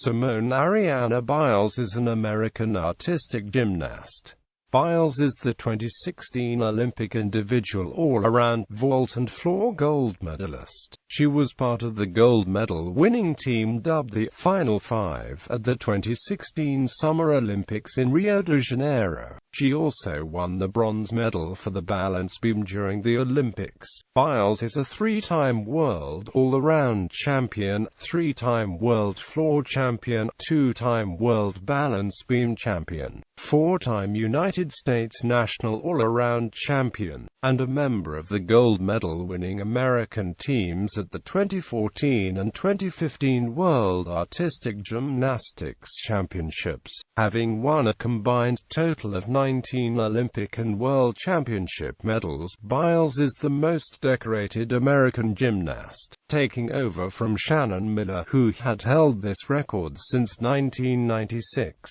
Simone Arianne Biles is an American artistic gymnast. Biles is the 2016 Olympic individual all-around vault and floor gold medalist. She was part of the gold medal winning team dubbed the Final Five at the 2016 Summer Olympics in Rio de Janeiro. She also won the bronze medal for the balance beam during the Olympics. Biles is a three-time world all-around champion, three-time world floor champion, two-time world balance beam champion, four-time United States national all-around champion, and a member of the gold medal-winning American teams at the 2014 and 2015 World Artistic Gymnastics Championships, having won a combined total of 19 Olympic and World Championship medals. Biles is the most decorated American gymnast, taking over from Shannon Miller, who had held this record since 1996.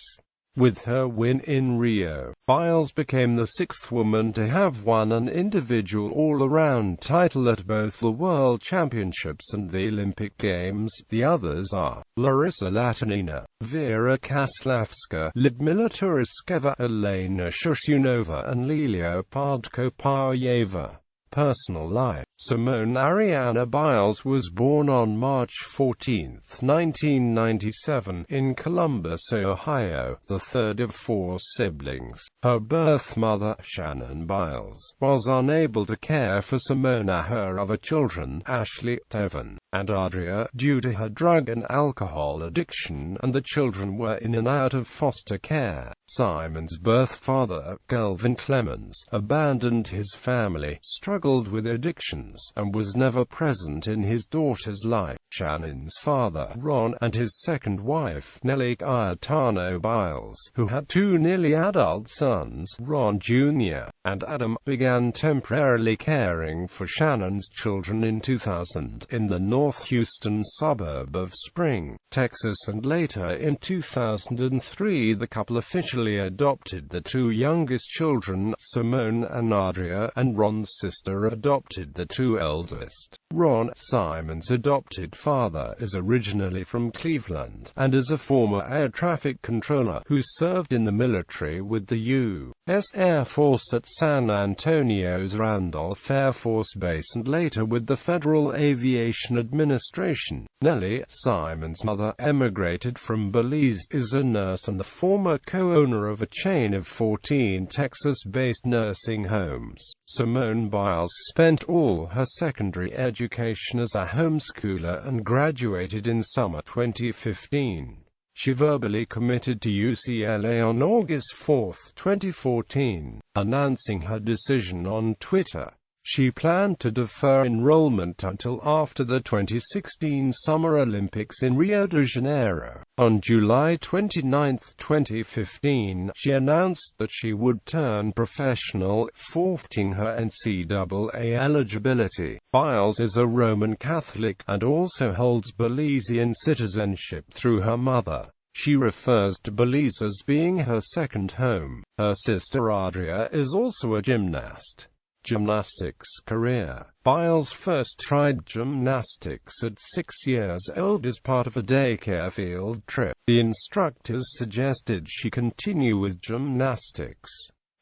With her win in Rio, Biles became the sixth woman to have won an individual all-around title at both the World Championships and the Olympic Games. The others are Larissa Latinina, Vera Kaslavska, Lyudmila Turiskeva, Elena Shushunova, and Lilia Podkopayeva. Personal life. Simone Arianne Biles was born on March 14, 1997, in Columbus, Ohio, the third of four siblings. Her birth mother, Shannon Biles, was unable to care for Simone, her other children, Ashley, Tevin, and Adria, due to her drug and alcohol addiction, and the children were in and out of foster care. Simone's birth father, Kelvin Clemens, abandoned his family, struggled with addictions, and was never present in his daughter's life. Shannon's father, Ron, and his second wife, Nellie Cayetano Biles, who had two nearly adult sons, Ron Jr. and Adam, began temporarily caring for Shannon's children in 2000, in the North Houston suburb of Spring, Texas, and later in 2003 the couple officially adopted the two youngest children, Simone and Adria, and Ron's sister adopted the two eldest. Ron, Simone's adopted father, is originally from Cleveland, and is a former air traffic controller who served in the military with the U.S. Air Force at San Antonio's Randolph Air Force Base and later with the Federal Aviation Administration. Nellie, Simone's mother, emigrated from Belize, is a nurse and the former co-owner of a chain of 14 Texas-based nursing homes. Simone Biles spent all her secondary education as a homeschooler and graduated in summer 2015. She verbally committed to UCLA on August 4, 2014, announcing her decision on Twitter. She planned to defer enrollment until after the 2016 Summer Olympics in Rio de Janeiro. On July 29, 2015, she announced that she would turn professional, forfeiting her NCAA eligibility. Biles is a Roman Catholic, and also holds Belizean citizenship through her mother. She refers to Belize as being her second home. Her sister Adria is also a gymnast. Gymnastics career. Biles first tried gymnastics at 6 years old as part of a daycare field trip. The instructors suggested she continue with gymnastics.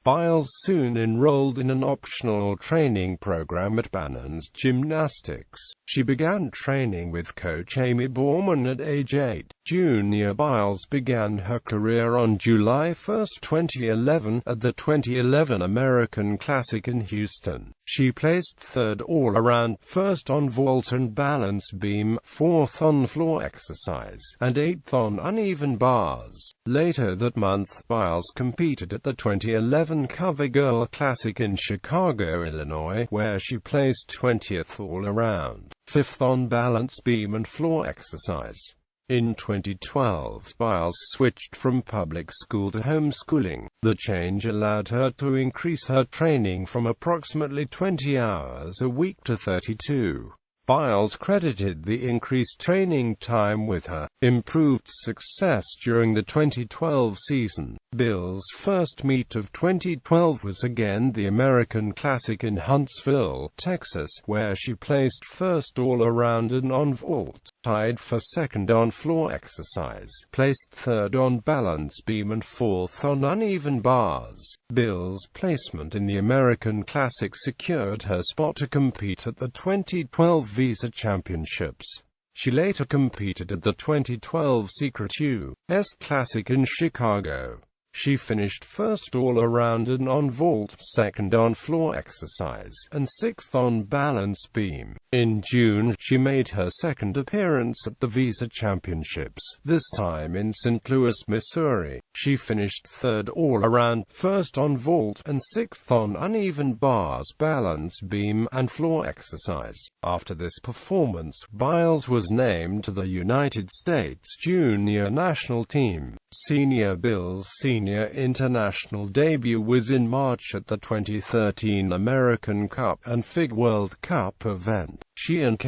Biles soon enrolled in an optional training program at Bannon's Gymnastics. She began training with coach Amy Borman at age 8. Junior Biles began her career on July 1, 2011, at the 2011 American Classic in Houston. She placed third all-around, first on vault and balance beam, fourth on floor exercise, and eighth on uneven bars. Later that month, Biles competed at the 2011 CoverGirl Classic in Chicago, Illinois, where she placed 20th all-around, fifth on balance beam and floor exercise. In 2012, Biles switched from public school to homeschooling. The change allowed her to increase her training from approximately 20 hours a week to 32. Biles credited the increased training time with her improved success during the 2012 season. Biles' first meet of 2012 was again the American Classic in Huntsville, Texas, where she placed first all-around and on vault, tied for second on floor exercise, placed third on balance beam and fourth on uneven bars. Biles' placement in the American Classic secured her spot to compete at the 2012 Visa Championships. She later competed at the 2012 Secret U.S. Classic in Chicago. She finished first all-around and on vault, second on floor exercise, and sixth on balance beam. In June, she made her second appearance at the Visa Championships, this time in St. Louis, Missouri. She finished third all-around, first on vault, and sixth on uneven bars, balance beam, and floor exercise. After this performance, Biles was named to the United States Junior National Team. Senior Biles' senior international debut was in March at the 2013 American Cup and FIG World Cup event. She and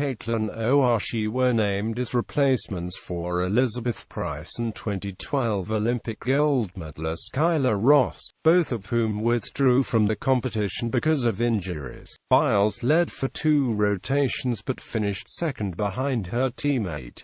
She were named as replacements for Elizabeth Price and 2012 Olympic gold medalist Kyla Ross, both of whom withdrew from the competition because of injuries. Biles led for 2 rotations but finished second behind her teammate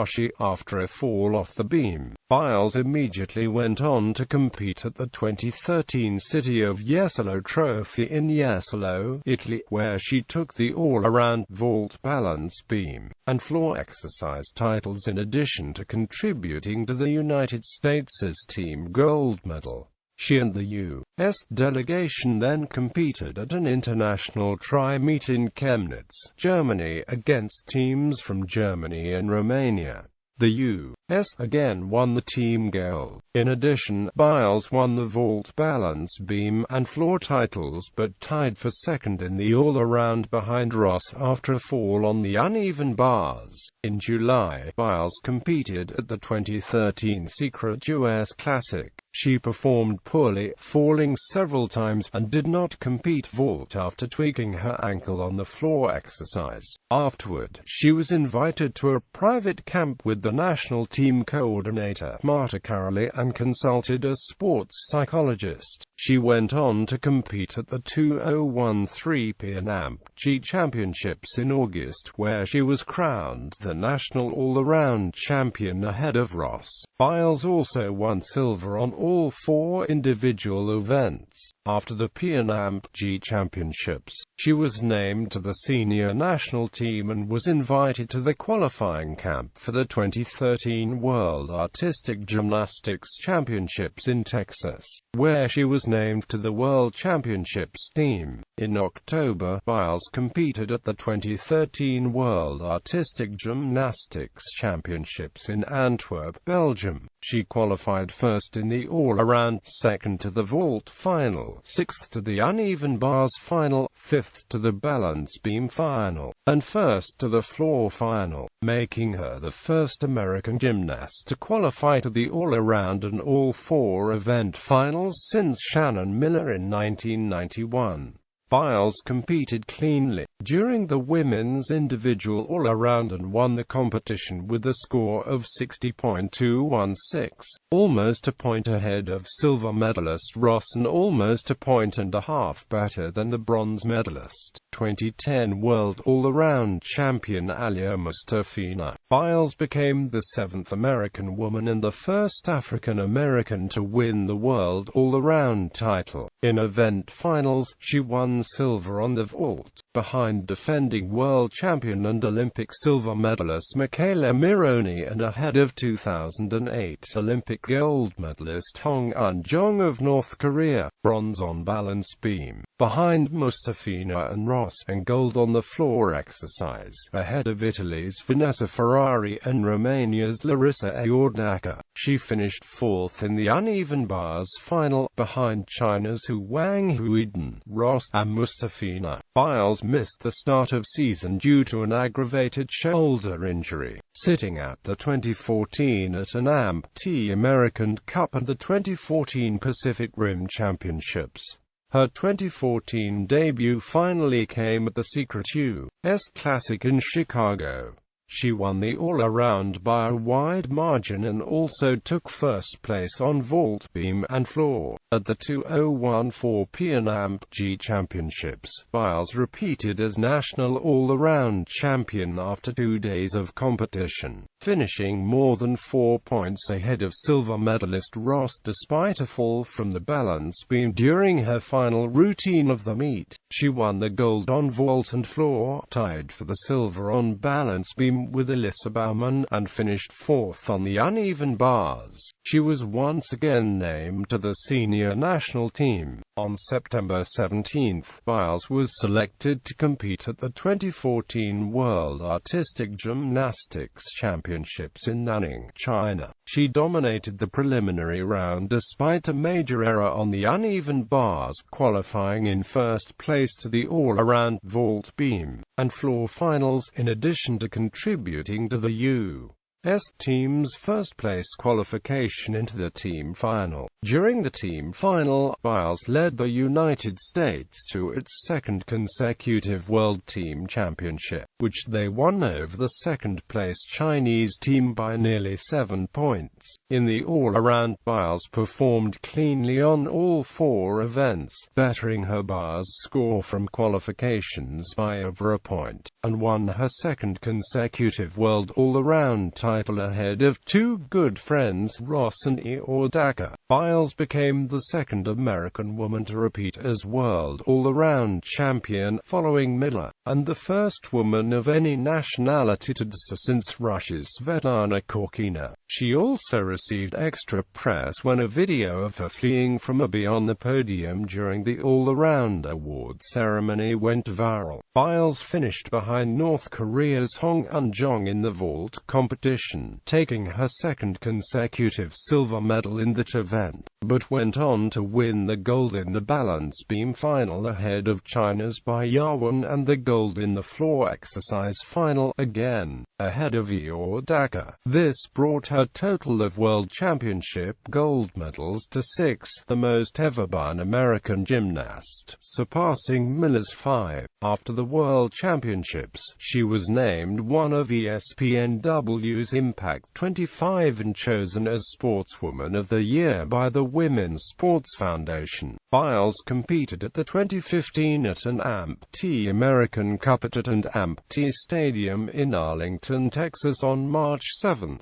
She after a fall off the beam. Biles immediately went on to compete at the 2013 City of Jesolo Trophy in Jesolo, Italy, where she took the all-around, vault, balance beam, and floor exercise titles in addition to contributing to the United States' team gold medal. She and the U.S. delegation then competed at an international tri-meet in Chemnitz, Germany, against teams from Germany and Romania. The U.S. again won the team gold. In addition, Biles won the vault, balance beam, and floor titles but tied for second in the all-around behind Ross after a fall on the uneven bars. In July, Biles competed at the 2013 Secret U.S. Classic. She performed poorly, falling several times, and did not compete vault after tweaking her ankle on the floor exercise. Afterward, she was invited to a private camp with the national team coordinator, Marta Caroli, and consulted a sports psychologist. She went on to compete at the 2013 P&She Championships in August, where she was crowned the national all-around champion ahead of Ross. Biles also won silver on all 4 individual events. After the P&She Championships, she was named to the senior national team and was invited to the qualifying camp for the 2013 World Artistic Gymnastics Championships in Texas, where she was named to the World Championships team. In October, Biles competed at the 2013 World Artistic Gymnastics Championships in Antwerp, Belgium. She qualified first in the all-around, second to the vault final, sixth to the uneven bars final, fifth to the balance beam final, and first to the floor final, making her the first American gymnast to qualify to the all-around and all 4 event finals since Shannon Miller in 1991. Biles competed cleanly during the women's individual all-around and won the competition with a score of 60.216, almost a point ahead of silver medalist Ross and almost a point and a half better than the bronze medalist, 2010 World All-Around Champion Alia Mustafina. Biles became the 7th American woman and the first African American to win the World All-Around title. In event finals, she won silver on the vault, behind defending world champion and Olympic silver medalist Michaela Mironi and ahead of 2008 Olympic gold medalist Hong Eun-jong of North Korea, bronze on balance beam, behind Mustafina and Ross, and gold on the floor exercise, ahead of Italy's Vanessa Ferrari and Romania's Larissa Iordache. She finished 4th in the uneven bars final, behind China's Wang Huiden, Ross, and Mustafina. Biles missed the start of season due to an aggravated shoulder injury, sitting at the 2014 At-An-Am American Cup and the 2014 Pacific Rim Championships. Her 2014 debut finally came at the Secret U.S. Classic in Chicago. She won the all-around by a wide margin and also took first place on vault, beam, and floor. At the 2014 P&AMP-G Championships, Biles repeated as national all-around champion after 2 days of competition, finishing more than 4 points ahead of silver medalist Ross despite a fall from the balance beam during her final routine of the meet. She won the gold on vault and floor, tied for the silver on balance beam with Alyssa Baumann, and finished fourth on the uneven bars. She was once again named to the senior national team. On September 17, Biles was selected to compete at the 2014 World Artistic Gymnastics Championships in Nanning, China. She dominated the preliminary round despite a major error on the uneven bars, qualifying in first place to the all-around vault, beam, and floor finals, in addition to contributing to the U.S. team's first-place qualification into the team final. During the team final, Biles led the United States to its second consecutive World Team Championship, which they won over the second-place Chinese team by nearly 7 points. In the all-around, Biles performed cleanly on all 4 events, bettering her bars score from qualifications by over a point, and won her second consecutive World All-Around title ahead of 2 good friends, Ross and Iodaka. Biles became the second American woman to repeat as World All-Around champion, following Miller, and the first woman of any nationality to do so since Russia's Svetlana Korkina. She also received extra press when a video of her fleeing from a bee on the podium during the All-Around award ceremony went viral. Biles finished behind North Korea's Hong Eun-jong in the vault competition, taking her second consecutive silver medal in that event, but went on to win the gold in the balance beam final ahead of China's Bai Yawen, and the gold in the floor exercise final, again ahead of Iodaka. This brought her total of World Championship gold medals to 6, the most ever by an American gymnast, surpassing Miller's 5. After the World Championships, she was named one of ESPNW's Impact 25 and chosen as Sportswoman of the Year by the Women's Sports Foundation. Biles competed at the 2015 at an AMP-T American Cup at an AMP-T Stadium in Arlington, Texas on March 7.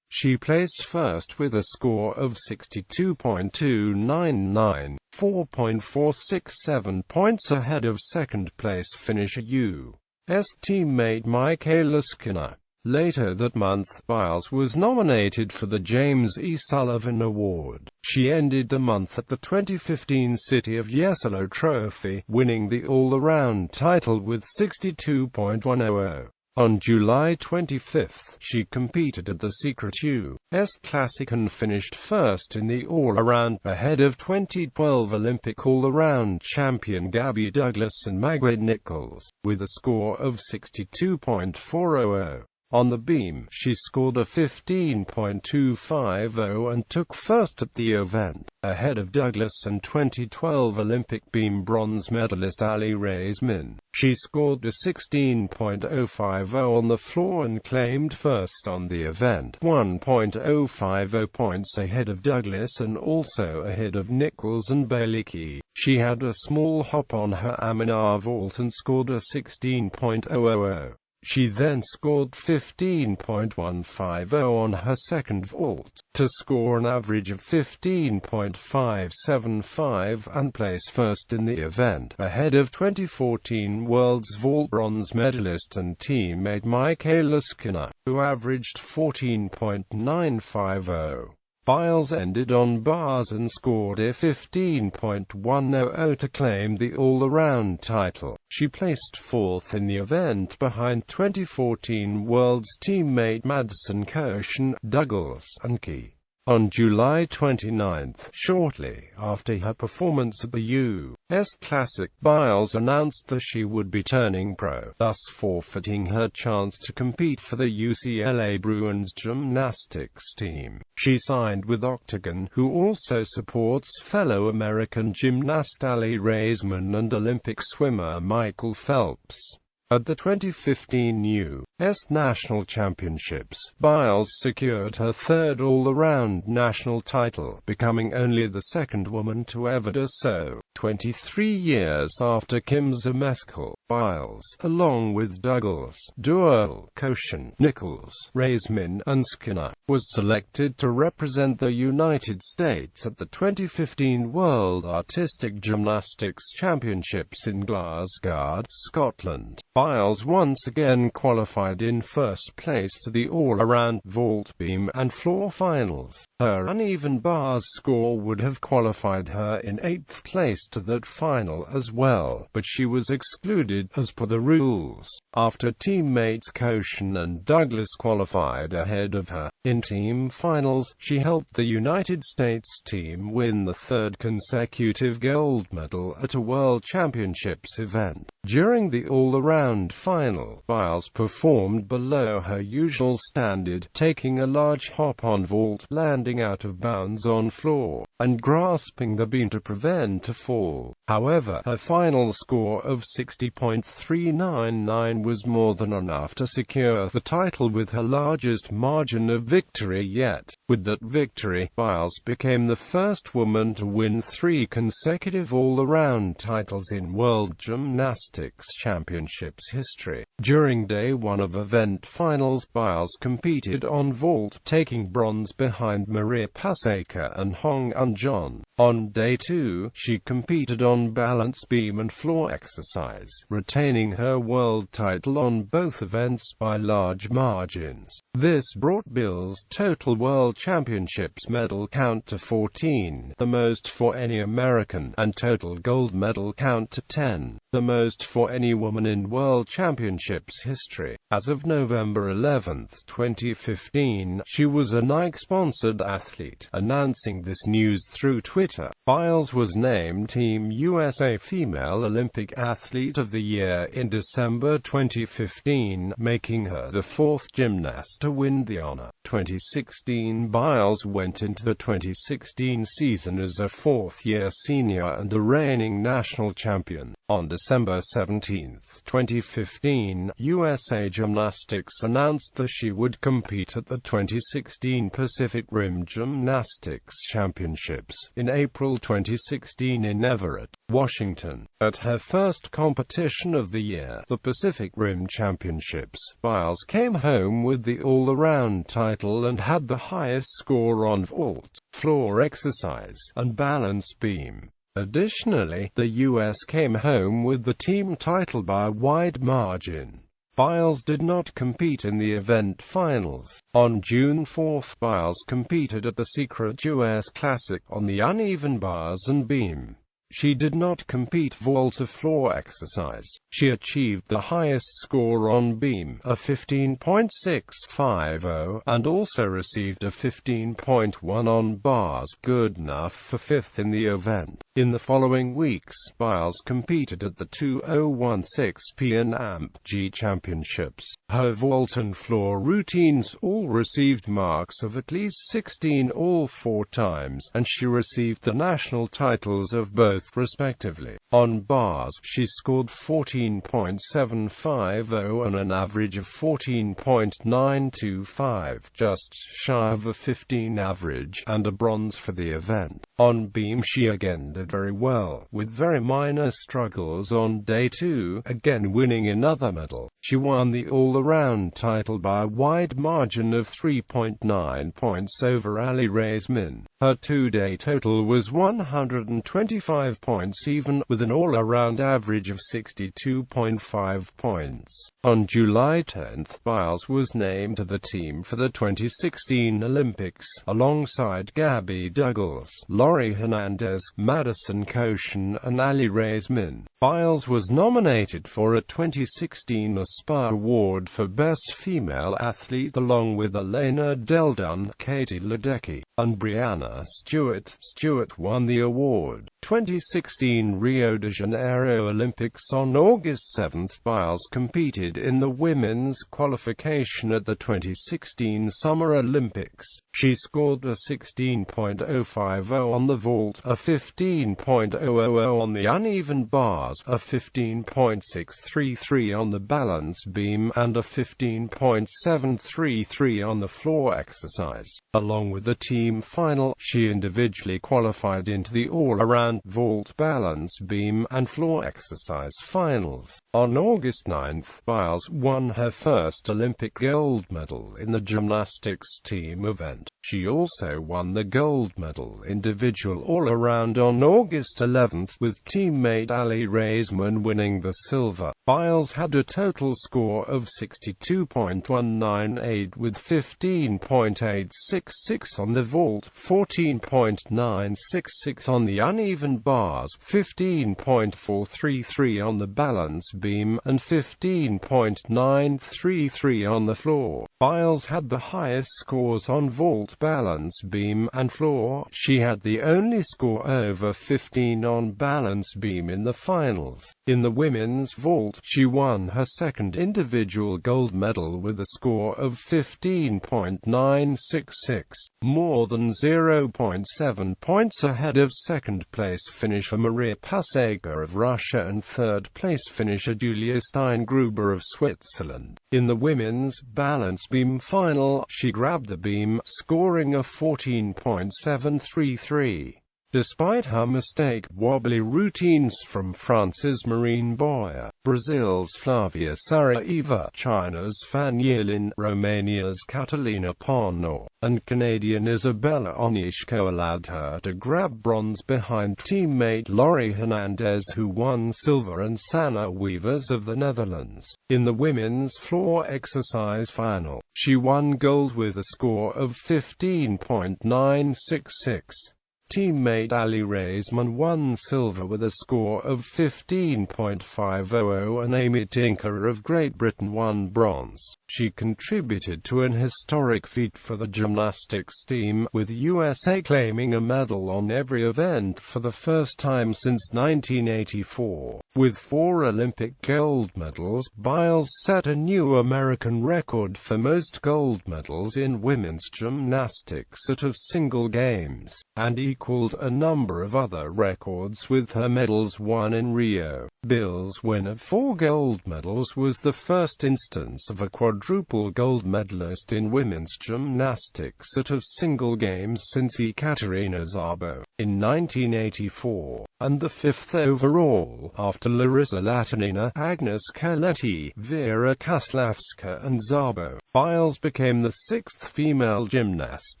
She placed first with a score of 62.299, 4.467 points ahead of second-place finisher U.S. teammate Michaela Skinner. Later that month, Biles was nominated for the James E. Sullivan Award. She ended the month at the 2015 City of Jesolo Trophy, winning the all-around title with 62.100. On July 25, she competed at the Secret U.S. Classic and finished first in the all-around, ahead of 2012 Olympic all-around champion Gabby Douglas and Margaret Nichols, with a score of 62.400. On the beam, she scored a 15.250 and took first at the event, ahead of Douglas and 2012 Olympic beam bronze medalist Ali Raisman. She scored a 16.050 on the floor and claimed first on the event, 1.050 points ahead of Douglas and also ahead of Nichols and Bailey. She had a small hop on her Aminar vault and scored a 16.000. She then scored 15.150 on her second vault, to score an average of 15.575 and place first in the event, ahead of 2014 World's vault bronze medalist and teammate Michaela Skinner, who averaged 14.950. Biles ended on bars and scored a 15.100 to claim the all-around title. She placed fourth in the event behind 2014 World's teammate Madison Kirschen, Douglas, and Key. On July 29, shortly after her performance at the U.S. Classic, Biles announced that she would be turning pro, thus forfeiting her chance to compete for the UCLA Bruins gymnastics team. She signed with Octagon, who also supports fellow American gymnast Aly Raisman and Olympic swimmer Michael Phelps. At the 2015 U.S. National Championships, Biles secured her third all-around national title, becoming only the second woman to ever do so. 23 years after Kim Zmeskal, Biles, along with Douglas, Duell, Koshin, Nichols, Raisman, and Skinner, was selected to represent the United States at the 2015 World Artistic Gymnastics Championships in Glasgow, Scotland. Biles once again qualified in first place to the all-around vault, beam, and floor finals. Her uneven bars score would have qualified her in 8th place to that final as well, but she was excluded as per the rules, after teammates Koshin and Douglas qualified ahead of her. In team finals, she helped the United States team win the third consecutive gold medal at a World Championships event. During the all-around final, Biles performed below her usual standard, taking a large hop on vault, landing out of bounds on floor, and grasping the beam to prevent a fall. However, her final score of 60.399 was more than enough to secure the title with her largest margin of victory yet. With that victory, Biles became the first woman to win 3 consecutive all-around titles in World Gymnastics Championships history. During day 1 of event finals, Biles competed on vault, taking bronze behind Maria Paseka and Hong Un-jon. On day 2, she competed on balance beam and floor exercise, retaining her world title on both events by large margins. This brought Biles' total World Championships medal count to 14, the most for any American, and total gold medal count to 10, the most for any woman in World Championships history. As of November 11, 2015, she was a Nike-sponsored athlete. Announcing this news through Twitter, Biles was named Team USA Female Olympic Athlete of the Year in December 2015, making her the 4th gymnast to win the honor. 2016, Biles went into the 2016 season as a fourth-year senior and a reigning national champion. On December 17, 2015, USA Gymnastics announced that she would compete at the 2016 Pacific Rim Gymnastics Championships in April 2016 in Everett, Washington. At her first competition of the year, the Pacific Rim Championships, Biles came home with the all-around title and had the highest score on vault, floor exercise, and balance beam. Additionally, the U.S. came home with the team title by a wide margin. Biles did not compete in the event finals. On June 4, Biles competed at the Secret U.S. Classic on the uneven bars and beam. She did not compete vault or floor exercise. She achieved the highest score on beam, a 15.650, and also received a 15.1 on bars, good enough for 5th in the event. In the following weeks, Biles competed at the 2016 P&AMP-G Championships. Her vault and floor routines all received marks of at least 16 all 4 times, and she received the national titles of both respectively. On bars, she scored 14.750 and an average of 14.925, just shy of a 15 average, and a bronze for the event. On beam, she again did very well, with very minor struggles on day 2, again winning another medal. She won the all-around title by a wide margin of 3.9 points over Aly Raisman. Her 2-day total was 125 points even, with an all-around average of 62.5 points. On July 10, Biles was named to the team for the 2016 Olympics, alongside Gabby Douglas, Laurie Hernandez, Madison Koshin, and Aly Raisman. Biles was nominated for a 2016 ASPA Award for Best Female Athlete along with Elena Del Dunn, Katie Ledecky, and Brianna Stewart. Stewart won the award. 2016 Rio de Janeiro Olympics. On August 7, Biles competed in the women's qualification at the 2016 Summer Olympics. She scored a 16.050 on the vault, a 15.000 on the uneven bars, a 15.633 on the balance beam, and a 15.733 on the floor exercise. Along with the team final, she individually qualified into the all-around vault, balance beam, and floor exercise finals. On August 9, Biles won her first Olympic gold medal in the gymnastics team event. She also won the gold medal individual all-around on August 11, with teammate Ali Raisman winning the silver. Biles had a total score of 62.198 with 15.866 on the vault, 14.966 on the uneven bars, 15.433 on the balance beam, and 15.933 on the floor. Biles had the highest scores on vault, balance beam, and floor. She had the only score over 15 on balance beam in the finals. In the women's vault, she won her second individual gold medal with a score of 15.966, more than 0.7 points ahead of second-place finisher Maria Pasega of Russia and third-place finisher Julia Steingruber of Switzerland. In the women's balance beam final, she grabbed the beam, scoring a 14.733. Despite her mistake, wobbly routines from France's Marine Boyer, Brazil's Flavia Saraeva, China's Fan Yilin, Romania's Catalina Porno, and Canadian Isabella Onishko allowed her to grab bronze behind teammate Laurie Hernandez, who won silver, and Sanne Weavers of the Netherlands. In the women's floor exercise final, she won gold with a score of 15.966. Teammate Ali Raisman won silver with a score of 15.500 and Amy Tinker of Great Britain won bronze. She contributed to an historic feat for the gymnastics team, with USA claiming a medal on every event for the first time since 1984. With 4 Olympic gold medals, Biles set a new American record for most gold medals in women's gymnastics out of single games, and equaled a number of other records with her medals won in Rio. Biles' win of 4 gold medals was the first instance of a quadruple gold medalist in women's gymnastics out of single games since Ekaterina Szabo in 1984, and the 5th overall, after Larissa Latynina, Agnes Coletti, Vera Kaslavska and Szabo. Biles became the 6th female gymnast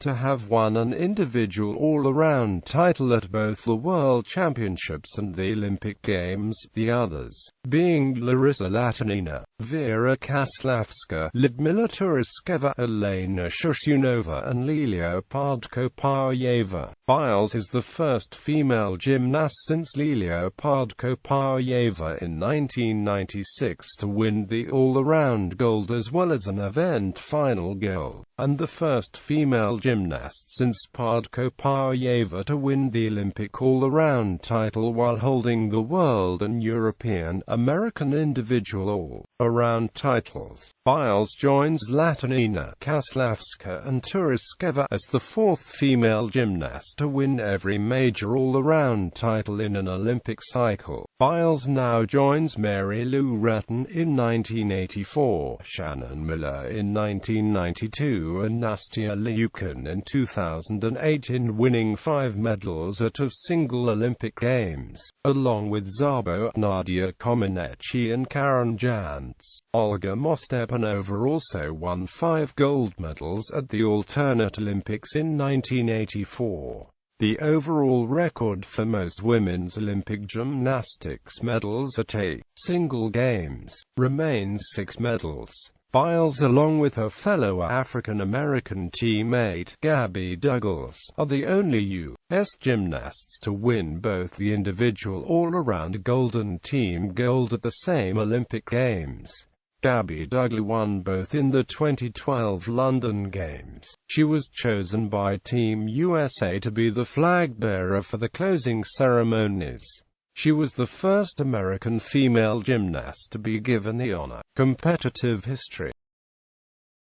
to have won an individual all-around title at both the World Championships and the Olympic Games, the others being Larissa Latynina, Vera Kaslavska, Lyudmila Turiskeva, Elena Shursunova and Lilia Podkopayeva. Biles is the first female gymnast since Lilia Podkopayeva in 1996 to win the all-around gold as well as an event final gold, and the first female gymnast since Podkopayeva to win the Olympic all-around title while holding the world and European, American individual all-around titles. Biles joins Latynina, Kaslavska and Turiskeva as the 4th female gymnast to win every major all-around title in an Olympic cycle. Biles now joins Mary Lou Retton in 1984, Shannon Miller in 1992 and Nastya Liukin in 2008 in winning 5 medals out of single Olympic Games, along with Szabo, Nadia Comaneci and Karen Jantz. Olga Mostepanova also won 5 gold medals at the alternate Olympics in 1984. The overall record for most women's Olympic gymnastics medals at a single games remains 6 medals. Biles, along with her fellow African-American teammate, Gabby Douglas, are the only U.S. gymnasts to win both the individual all-around gold and team gold at the same Olympic Games. Gabby Douglas won both in the 2012 London Games. She was chosen by Team USA to be the flag bearer for the closing ceremonies. She was the first American female gymnast to be given the honor. Competitive history.